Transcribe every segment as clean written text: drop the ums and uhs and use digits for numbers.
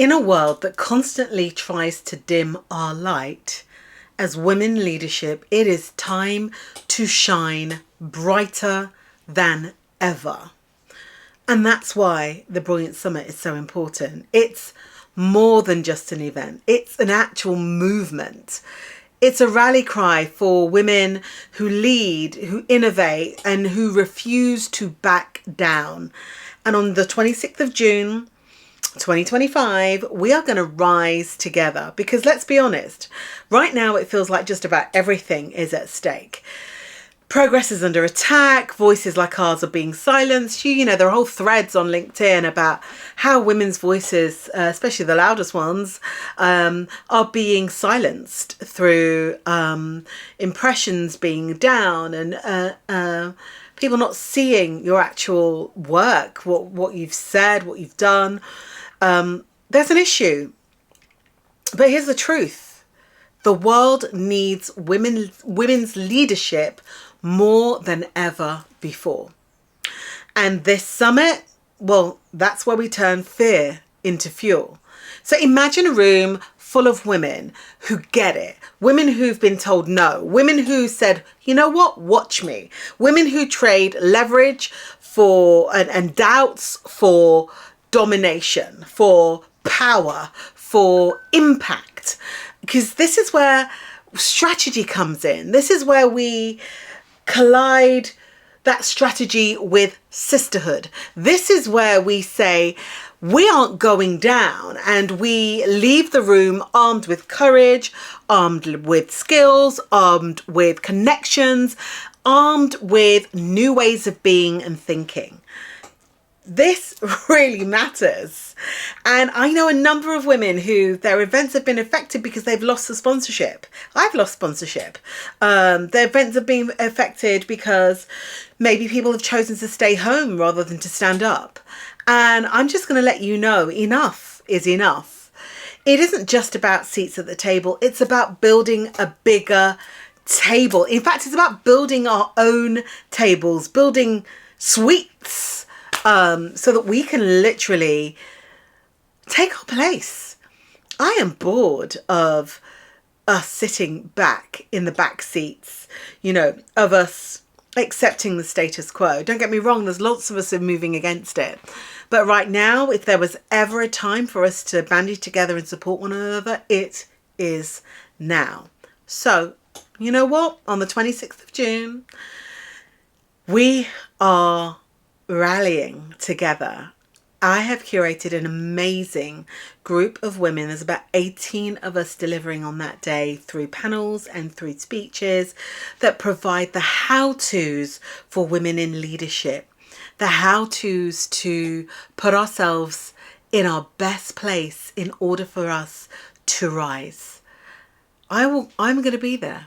In a world that constantly tries to dim our light, as women leadership, it is time to shine brighter than ever. And that's why the Brilliance Summit is so important. It's more than just an event. It's an actual movement. It's a rally cry for women who lead, who innovate, and who refuse to back down. And on the 26th of June, 2025, we are going to rise together, because let's be honest, right now it feels like just about everything is at stake. Progress is under attack. Voices like ours are being silenced. There are whole threads on LinkedIn about how women's voices, especially the loudest ones, are being silenced through impressions being down and people not seeing your actual work, what you've said, what you've done. There's an issue. But here's the truth. The world needs women's leadership more than ever before. And this summit, well, that's where we turn fear into fuel. So imagine a room full of women who get it. Women who've been told no. Women who said, you know what, watch me. Women who trade leverage for and doubts for domination, for power, for impact. Because this is where strategy comes in. This is where we collide that strategy with sisterhood. This is where we say we aren't going down, and we leave the room armed with courage, armed with skills, armed with connections, armed with new ways of being and thinking. This really matters. And I know a number of women who their events have been affected because they've lost the sponsorship. I've lost sponsorship. Their events have been affected because maybe people have chosen to stay home rather than to stand up. And I'm just going to let you know, enough is enough. It isn't just about seats at the table. It's about building a bigger table. In fact, it's about building our own tables, building suites, so that we can literally take our place. I am bored of us sitting back in the back seats, of us accepting the status quo. Don't get me wrong, there's lots of us who are moving against it. But right now, if there was ever a time for us to bandage together and support one another, it is now. So, you know what? On the 26th of June, we are rallying together. I have curated an amazing group of women. There's about 18 of us delivering on that day through panels and through speeches that provide the how-tos for women in leadership, the how-tos to put ourselves in our best place in order for us to rise. I'm going to be there.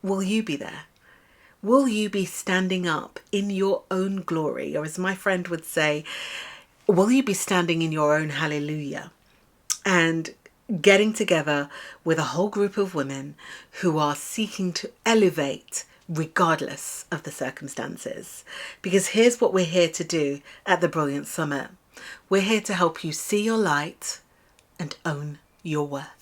Will you be there? Will you be standing up in your own glory? Or as my friend would say, will you be standing in your own hallelujah and getting together with a whole group of women who are seeking to elevate regardless of the circumstances? Because here's what we're here to do at the Brilliance Summit. We're here to help you see your light and own your worth.